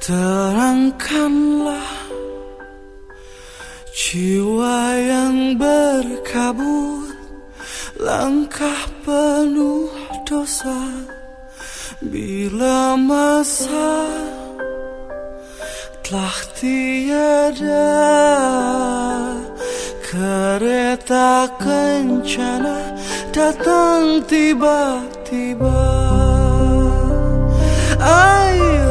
Terangkanlah jiwa yang berkabut, langkah penuh dosa. Bila masa telah tiada, kereta kencana datang tiba-tiba. Ayo